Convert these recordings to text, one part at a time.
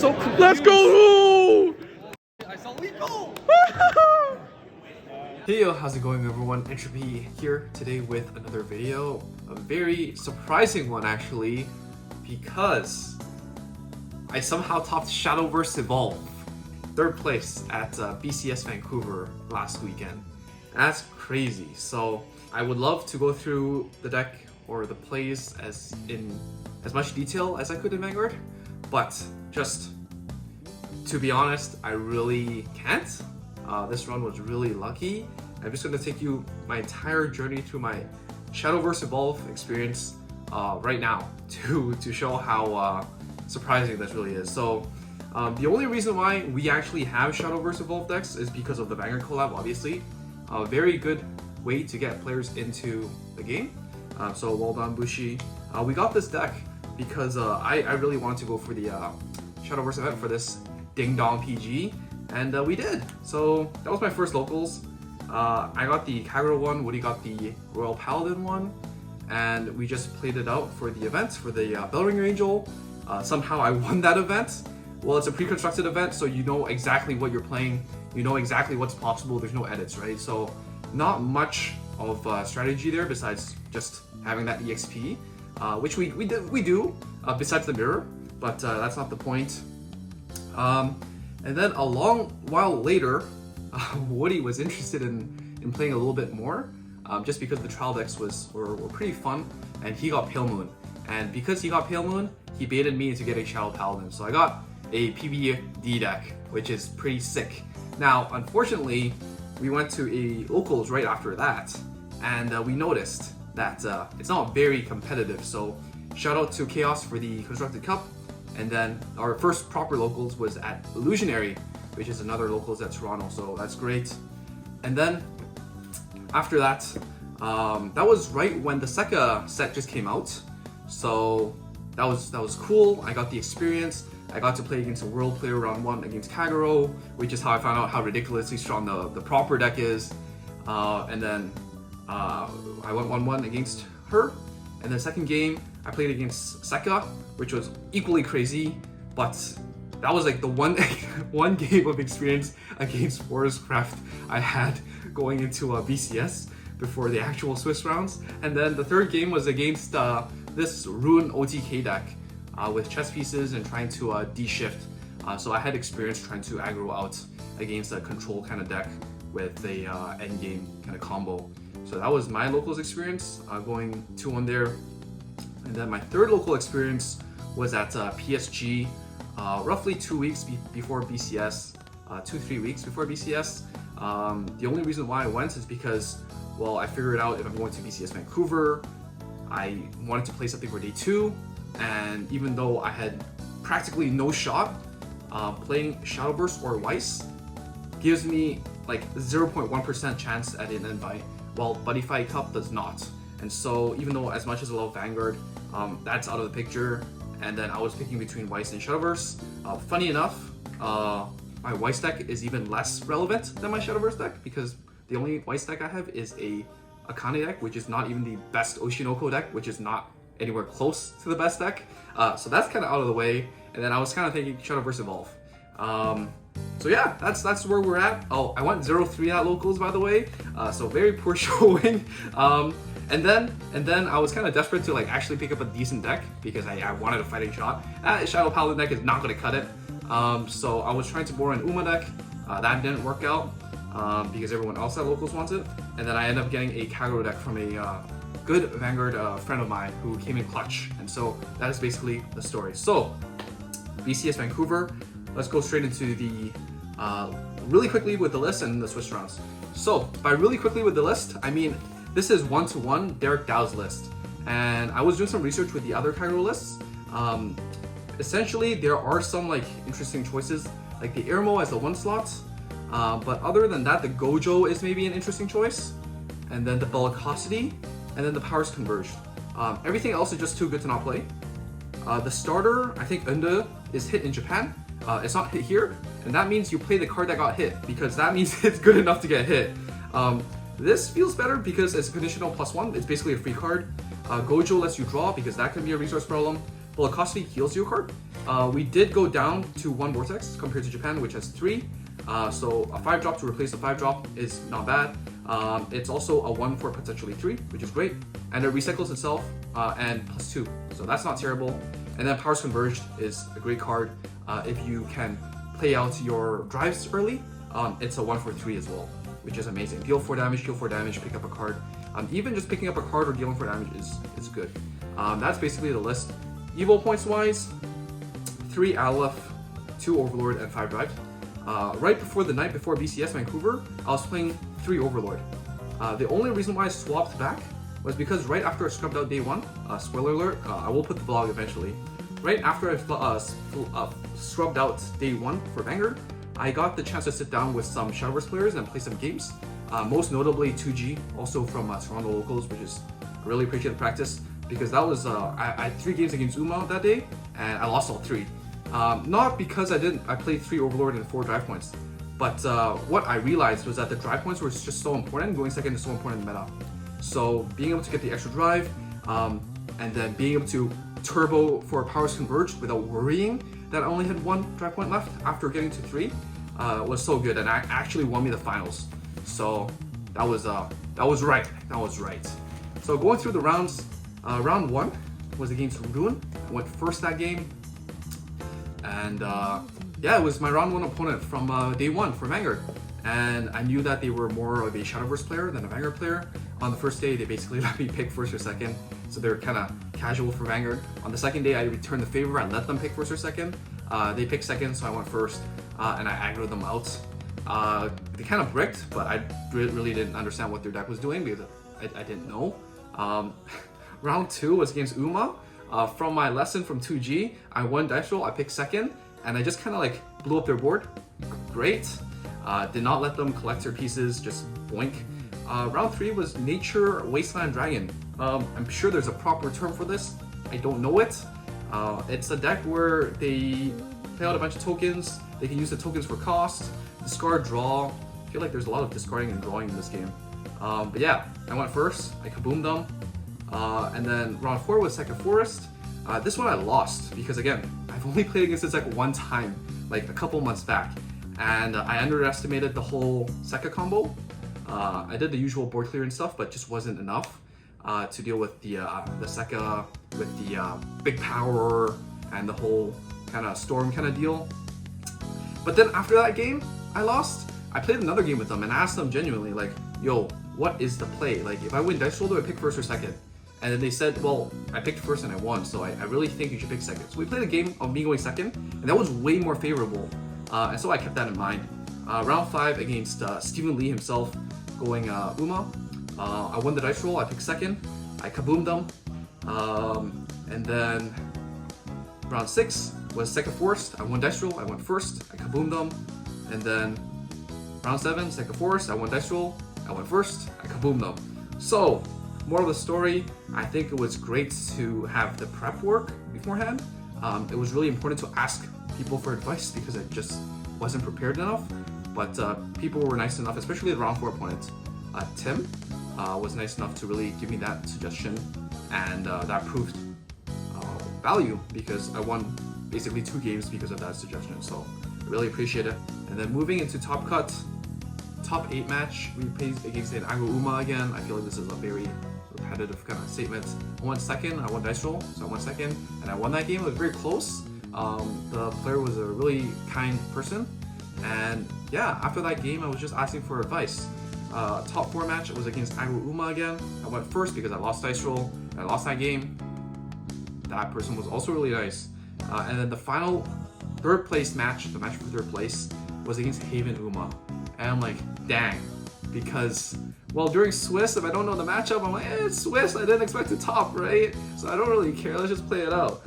So let's go! I saw lethal! Hey yo, how's it going everyone? Entropy here today with another video. A very surprising one actually, because I somehow topped Shadowverse Evolve. 3rd place at BCS Vancouver last weekend. That's crazy. So I would love to go through the deck or the plays as much detail as I could in Vanguard, but just to be honest, I really can't. This run was really lucky. I'm just going to take you my entire journey through my Shadowverse Evolve experience right now to show how surprising this really is. So the only reason why we actually have Shadowverse Evolve decks is because of the Vanguard collab, obviously. A very good way to get players into the game. So well done, Bushi. We got this deck because I really wanted to go for the Shadowverse event for this Ding Dong PG, and we did. So that was my first locals. I got the Kagero one, Woody got the Royal Paladin one, and we just played it out for the event, for the Bellringer Angel. Somehow I won that event. Well, it's a pre-constructed event, so you know exactly what you're playing, you know exactly what's possible, there's no edits, right? So not much of strategy there besides just having that EXP, which we do, besides the mirror, but that's not the point. And then a long while later, Woody was interested in playing a little bit more, just because the trial decks were pretty fun, and he got Pale Moon. And because he got Pale Moon, he baited me into getting Shadow Paladin. So I got a PBD deck, which is pretty sick. Now, unfortunately, we went to a locals right after that, and we noticed that it's not very competitive. So shout out to Chaos for the Constructed Cup. And then our first proper locals was at Illusionary, which is another locals at Toronto, so that's great. And then after that, that was right when the Sekka set just came out, so that was cool. I got the experience. I got to play against a world player round 1 against Kagero, which is how I found out how ridiculously strong the proper deck is. And then I went 1-1 against her. And the second game, I played against Sekka, which was equally crazy, but that was like the one game of experience against Worlds-qualified I had going into BCS before the actual Swiss rounds. And then the third game was against this Ruin OTK deck with chess pieces and trying to D-shift. So I had experience trying to aggro out against a control kind of deck with a endgame kind of combo. So that was my locals experience, going 2-1 there. And then my third local experience was at PSG, roughly 2 weeks before BCS, 2-3 weeks before BCS. The only reason why I went is because, well, I figured out if I'm going to BCS Vancouver, I wanted to play something for day 2, and even though I had practically no shot, playing Shadowverse or Weiss gives me like 0.1% chance at an invite, while Buddy Fight Cup does not. And so even though as much as I love Vanguard, that's out of the picture. And then I was picking between Weiss and Shadowverse. Funny enough, my Weiss deck is even less relevant than my Shadowverse deck, because the only Weiss deck I have is a Akane deck, which is not even the best Oshinoko deck, which is not anywhere close to the best deck. So that's kind of out of the way. And then I was kind of thinking Shadowverse Evolve. So yeah, that's where we're at. Oh, I went 0-3 at locals, by the way. So very poor showing. And then I was kind of desperate to like actually pick up a decent deck because I wanted a fighting shot. Shadow Paladin deck is not going to cut it. So I was trying to borrow an Uma deck. That didn't work out because everyone else at locals wants it. And then I ended up getting a Kagero deck from a good Vanguard friend of mine who came in clutch. And so that is basically the story. So BCS Vancouver, let's go straight into the really quickly with the list and the Swiss rounds. So by really quickly with the list, I mean this is 1-to-1 Derek Dow's list, and I was doing some research with the other Kagero lists. Essentially, there are some like interesting choices, like the Irmo as the 1 slot, but other than that, the Gojo is maybe an interesting choice, and then the Bellicosity, and then the Powers Converged. Everything else is just too good to not play. The starter, I think Unda is hit in Japan. It's not hit here, and that means you play the card that got hit, because that means it's good enough to get hit. This feels better because it's a conditional +1. It's basically a free card. Gojo lets you draw because that can be a resource problem. Bellicosity heals you a card. We did go down to 1 Vortex compared to Japan, which has 3. So a 5-drop to replace a 5-drop is not bad. It's also a 1 for potentially 3, which is great. And it recycles itself and +2. So that's not terrible. And then Powers Converged is a great card. If you can play out your drives early, it's a 1 for 3 as well, which is amazing. Deal 4 damage, heal 4 damage, pick up a card. Even just picking up a card or dealing 4 damage is good. That's basically the list. Evo points wise, 3 Aleph, 2 Overlord, and 5 Drive. Right before the night before BCS Vancouver, I was playing 3 Overlord. The only reason why I swapped back was because right after I scrubbed out day 1, spoiler alert, I will put the vlog eventually. Right after I scrubbed out day 1 for Vanguard, I got the chance to sit down with some Shadowverse players and play some games. Most notably 2G, also from Toronto locals, which is I really appreciate the practice because that was I had 3 games against Uma that day and I lost all 3. Not because I played 3 Overlord and 4 drive points, but what I realized was that the drive points were just so important. Going second is so important in the meta. So being able to get the extra drive and then being able to turbo for Powers Converged without worrying that I only had 1 drive point left after getting to 3 was so good, and I actually won me the finals. So that was right. That was right. So going through the rounds, round 1 was against Ruin. I went first that game, and yeah, it was my round 1 opponent from day 1 for Vanguard. And I knew that they were more of a Shadowverse player than a Vanguard player. On the first day, they basically let me pick first or second, so they're kind of casual for Vanguard. On the second day, I returned the favor. I let them pick first or second. They picked second, so I went first, and I aggroed them out. They kind of bricked, but I really didn't understand what their deck was doing because I didn't know. Round 2 was against Uma. From my lesson from 2G, I won dice roll, I picked second, and I just kind of like blew up their board. Great. Did not let them collect their pieces, just boink. Round 3 was Nature Wasteland Dragon. I'm sure there's a proper term for this. I don't know it. It's a deck where they play out a bunch of tokens. They can use the tokens for cost, discard, draw. I feel like there's a lot of discarding and drawing in this game. But yeah, I went first. I kaboomed them. And then round 4 was Second Forest. This one I lost because again, I've only played against this deck 1 time, like a couple months back. And I underestimated the whole Sekka combo. I did the usual board clearance stuff, but just wasn't enough to deal with the Sekka with the big power and the whole kind of storm kind of deal. But then after that game, I lost. I played another game with them and asked them genuinely, like, yo, what is the play? Like, if I win dice roll, do I pick first or second? And then they said, well, I picked first and I won, so I really think you should pick second. So we played a game of me going second, and that was way more favorable. And so I kept that in mind. Round 5 against Stephen Lee himself, going Uma. I won the dice roll, I picked second, I kaboomed them. And then round 6 was Second Forest, I won dice roll, I went first, I kaboomed them. And then round 7, Second Forest, I won dice roll, I went first, I kaboomed them. So, moral of the story, I think it was great to have the prep work beforehand. It was really important to ask people for advice because I just wasn't prepared enough. But people were nice enough, especially the round 4 opponent. Tim was nice enough to really give me that suggestion, and that proved value because I won basically 2 games because of that suggestion. So I really appreciate it. And then moving into Top Cut, top 8 match, we played against an Agro Uma again. I feel like this is a very repetitive kind of statement. I won second, I won dice roll, so I won second, and I won that game. It was very close. The player was a really kind person, and yeah, after that game I was just asking for advice. Top 4 match, it was against Agro Uma again. I went first because I lost dice roll, and I lost that game. That person was also really nice. And then the final 3rd place match, the match for 3rd place, was against Haven Uma. And I'm like, dang, because, well, during Swiss, if I don't know the matchup, I'm like, it's Swiss, I didn't expect to top, right? So I don't really care, let's just play it out.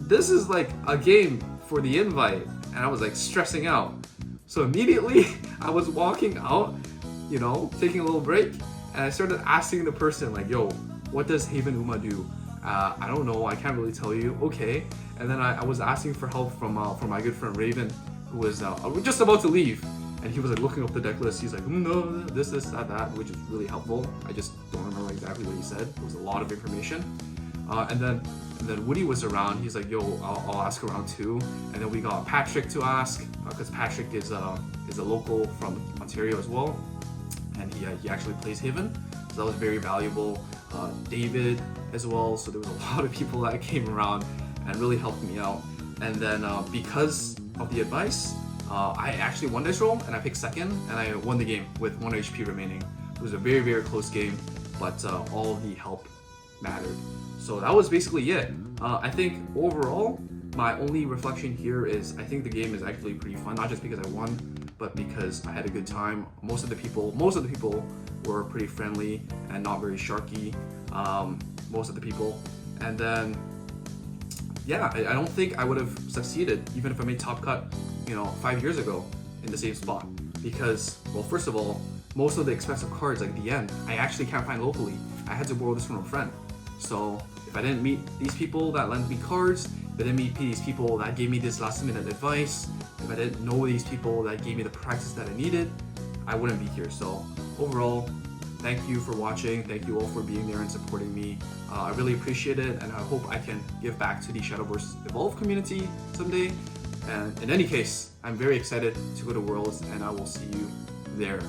This is like a game for the invite, and I was like stressing out. So immediately, I was walking out, you know, taking a little break, and I started asking the person, like, yo, what does Haven Uma do? I don't know, I can't really tell you. Okay. And then I was asking for help from my good friend Raven, who was just about to leave. And he was like looking up the deck list. He's like, no, this, that, which is really helpful. I just don't remember exactly what he said. It was a lot of information. And then Woody was around. He's like, yo, I'll ask around too. And then we got Patrick to ask, because Patrick is a local from Ontario as well, and he actually plays Haven, so that was very valuable. David as well. So there was a lot of people that came around and really helped me out. And then because of the advice, I actually won this roll, and I picked second, and I won the game with 1 HP remaining. It was a very, very close game, but all the help mattered. So that was basically it. I think overall, my only reflection here is I think the game is actually pretty fun, not just because I won, but because I had a good time. Most of the people were pretty friendly and not very sharky. Most of the people, and then yeah, I don't think I would have succeeded even if I made top cut, 5 years ago in the same spot, because, well, first of all, most of the expensive cards, like the end, I actually can't find locally. I had to borrow this from a friend. So if I didn't meet these people that lent me cards, if I didn't meet these people that gave me this last minute advice, if I didn't know these people that gave me the practice that I needed, I wouldn't be here. So overall, thank you for watching. Thank you all for being there and supporting me. I really appreciate it, and I hope I can give back to the Shadowverse Evolve community someday. And in any case, I'm very excited to go to Worlds, and I will see you there.